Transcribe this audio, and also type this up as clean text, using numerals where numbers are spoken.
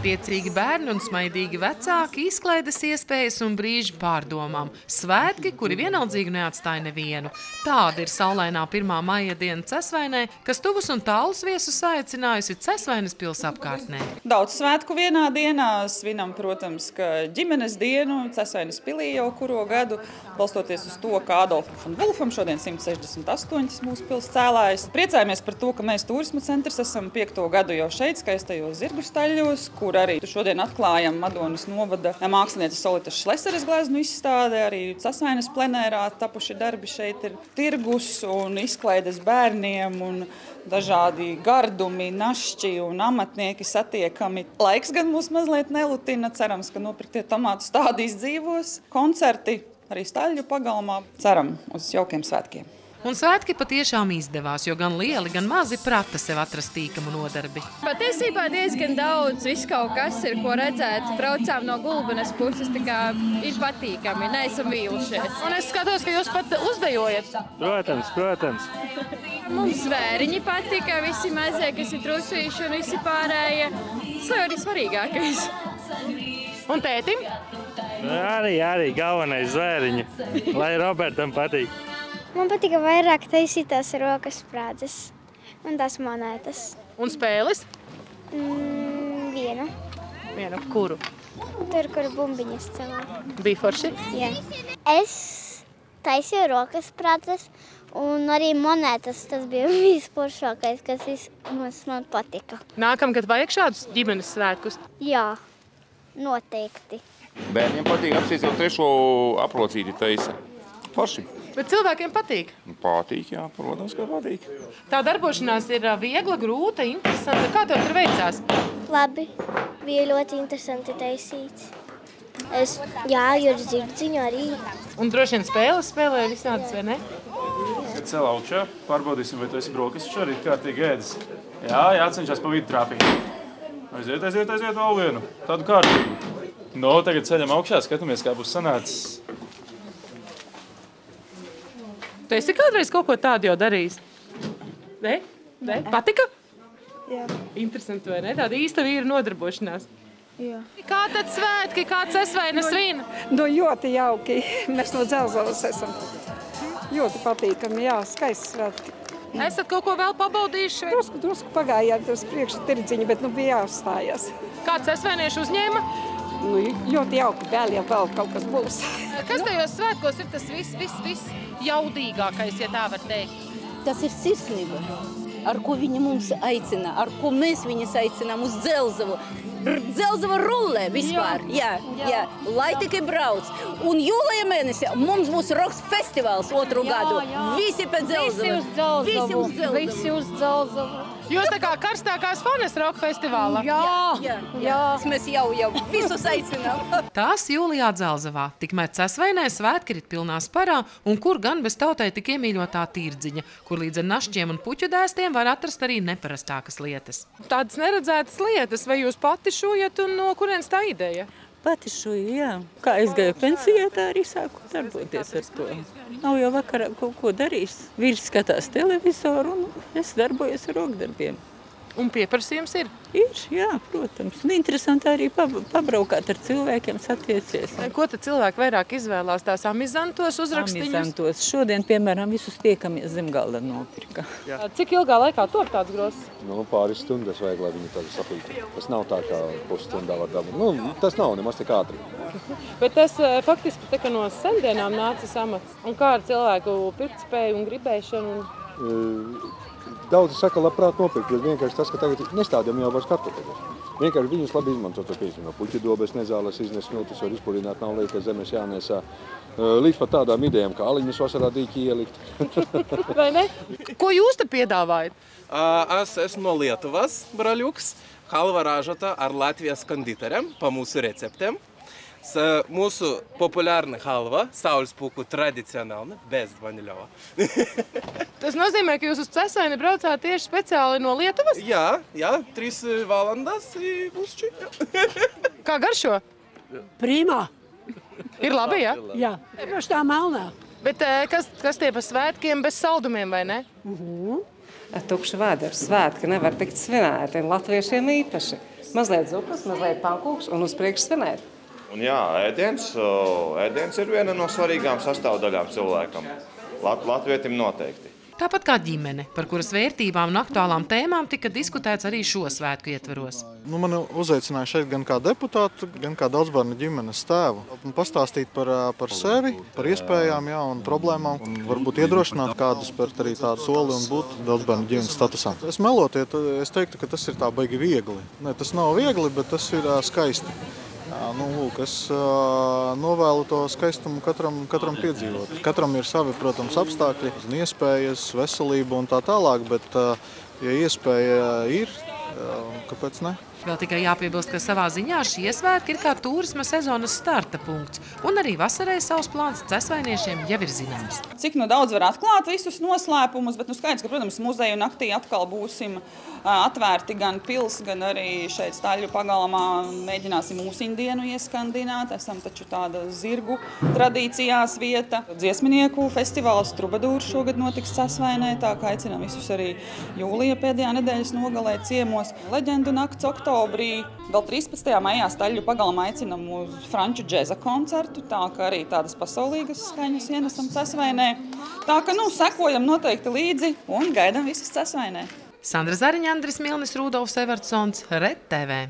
Priecīgi bērni un smaidīgi vecāki, izklaides iespējas un brīži pārdomām. Svētki, kuri vienaldzīgi neatstāja nevienu. Tāda ir saulainā 1. maija diena Cesvainē, kas tuvus un tālus viesus aicinājusi Cesvainas pils apkārtnē. Daudz svētku vienā dienā. Svinam, protams, ka ģimenes dienu Cesvainas pilī jau kuro gadu, balstoties uz to, ka Adolfam un Vulfam šodien 168 mūsu pils cēlājas. Priecājamies par to, ka mēs turisma centrs esam 5. gadu jau šeit, skaistajos zirgu staļļos, kur arī šodien atklājam Madonas novada mākslinieces Solitas Šleseres gleznu izstāde, arī Cesvainas plenērā tapuši darbi šeit ir tirgus un izklaides bērniem un dažādi gardumi, našķi un amatnieki satiekami. Laiks gan mūs mazliet nelutina, cerams, ka nopirktie tomātu stādi izdzīvos, koncerti arī staļļu pagalmā. Ceram uz jaukiem svētkiem. Un svētki patiešām izdevās, jo gan lieli, gan mazi prata sev atrast tīkamu nodarbi. Patiesībā diezgan daudz, viss kaut kas ir, ko redzēt. Braucām no Gulbenes puses, tā kā ir patīkami, neesam vīlušies. Un es skatos, ka jūs pat uzdejojat. Protams. Mums zvēriņi patika, visi mazie, kas ir trusīši un visi pārējie. Tas jau arī svarīgākais. Un tētim? Arī galvenais zvēriņi, lai Robertam patīk. Man patika vairāk taisīt tās rokas sprādzes un tās monētas. Un spēles? Vienu. Vienu. Kuru? Tur, kur bumbiņas celā. Bija forši? Jā. Es taisīju rokas sprādzes un arī monētas. Tas bija visforšākais, kas man patika. Nākamgad vajag šādus ģimenes svētkus? Jā, noteikti. Bērniem patīk apsīst jau 3. aprocīti taisa. Forši. Bet cilvēkiem patīk? Patīk, jā, protams, ka patīk. Tā darbošanās ir viegla, grūta, interesanta. Kā tev tur veicās? Labi, bija ļoti interesanti taisīt. Jā, jo zirdziņu arī. Un droši vien spēles spēlēja visādas, vai ne? Kad cel augšā, pārbaudīsim, vai tu esi brokastu šorīt kārtīgi ēdis. Jā, jācenšas pa vidu trāpīt. Aiziet vēl vienu, tādu kārtīgu. No, tagad ceļam augšā, skatāmies, kā būs sanācis. Tu esi kādreiz kaut ko tādu jau darījis? Ne? Patika? Jā. Interesanti, vai ne? Tāda īsta vīra nodarbošanās. Jā. Kā tad svētki, kā Cesvaina svin? Ļoti jauki. Mēs no Dzelzavas esam. Ļoti patīkami, jā, skaisti svētki. Esat kaut ko vēl pabaudījuši? Drusku pagājāt uz priekšu tirdziņu, bet bija jāuzstājas. Kā cesvainieši uzņēma? Ļoti jauki, vēl jau kaut kas būs. Kas tajos svētkos ir tas viss jaudīgākais, ja tā var teikt? Tas ir sirsnība, ar ko viņi mums aicina, ar ko mēs viņus aicinām uz Dzelzavu. Dzelzava rullē vispār, jā. Lai tikai brauc. Un jūlija mēnesī mums būs roks festivāls 2. gadu. Visi pēc Dzelzava. Visi uz Dzelzavu. Jūs tā kā karstākās fanes roka festivāla? Jā. Mēs jau visus aicinām. Tās jūlijā Dzelzavā. Tikmēr Cesvainē svētki rit pilnā sparā, un kur gan bez tautai tik iemīļotā tirdziņa, kur līdz ar našķiem un puķu dēstiem var atrast arī neparastākas lietas. Tādas neredzētas lietas, vai jūs pati šujat un no kurienes tā ideja? Pati šuju, jā. Kā es gāju pensijā, tā arī sāku darboties ar to. Nav jau vakarā kaut ko darījis. Vīrs skatās televizoru un es darbojos ar rokdarbiem. Un pieprasījums ir? Ir, jā, protams. Un interesanti arī pabraukāt ar cilvēkiem, satiecies. Ko tad cilvēki vairāk izvēlās? Tās amizantos uzrakstiņus? Amizantos. Šodien, piemēram, visus tiekamies zem galda nopirka. Cik ilgā laikā top tāds grozs? Pāris stundas vajag, lai viņi tādu sapītu. Tas nav tā, kā pusstundā var dabūt. Tas nav nemaz tik ātri. Bet tas faktiski tā kā no sendienām nācis amats. Un kā ar cilvēku pirktspēju un gribēšanu? Daudzi saka, labprāt nopirkt, bet vienkārši tas, ka tagad nestādām jau vairs kartupeļus. Vienkārši viņus labi izmantot, piemēram, no puķu dobes nezāles iznes smiltis, var izpurināt, nav lieka zemes jānesā. Līdz pat tādām idejām, kā aliņus vasarā dīķi ielikt. Vai ne? Ko jūs te piedāvājat? Es esmu no Lietuvas, braļuks, halva ražota ar Latvijas konditoriem pa mūsu receptiem. Mūsu populārna halva, saules puku tradicionālna, bez vaniļova. Tas nozīmē, ka jūs uz Cesvaini braucāt tieši speciāli no Lietuvas? Jā, 3 valandas būs šķi. Kā garšo? Prīmā. Ir labi, jā? Jā, tā melnā. Bet kas tie pa svētkiem bez saldumiem, vai ne? tukši vēderi. Svētki nevar tikt svinēti, latviešiem īpaši. Mazliet zupas, mazliet pankūks un uz priekšu svinēt. Un jā, ēdiens ir viena no svarīgām sastāvdaļām cilvēkam. Latvietim noteikti. Tāpat kā ģimene, par kuras vērtībām un aktuālām tēmām tika diskutēts arī šo svētku ietvaros. Mani uzaicināja šeit gan kā deputātu, gan kā daudzbērnu ģimenes tēvu. Pastāstīt par sevi, par iespējām un problēmām, un varbūt iedrošināt kādus spērt arī tādu soli un būt daudzbērnu ģimenes statusā. Es melotiet, es teiktu, ka tas ir tā baigi viegli. Ne, tas nav viegli, bet tas ir skaisti. Es novēlu to skaistumu katram piedzīvot. Katram ir savi, protams, apstākļi, iespējas, veselība un tā tālāk, bet, ja iespēja ir, kāpēc ne? Vēl tikai jāpiebilst, ka savā ziņā šie svētki ir kā turisma sezonas starta punkts, un arī vasarai savs plāns cesvainiešiem jau ir zināms. Cik daudz var atklāt visus noslēpumus, bet skaidrs, ka, protams, muzeju naktī atkal būsim atvērti gan pils, gan arī šeit Staļļu pagalmā mēģināsim mūsiņu dienu ieskandināt. Esam taču tāda zirgu tradīcijās vieta. Dziesminieku festivāls Trubadūrs šogad notiks Cesvainē, tā kā aicinām visus arī jūlija pēdējā nedēļas nogalē ciemos. Leģendu nakts oktobrī, vēl 13. maijā Staļļu pagalmā aicinam uz franču džeza koncertu, tā ka arī tādas pasaulīgas skaņas ienesam Cesvainē. Tā ka, sekojam noteikti līdzi un gaidam visus Cesvainē. Sandra Zariņa, Andris Milnis, Rudolfs Evertsons, Red TV.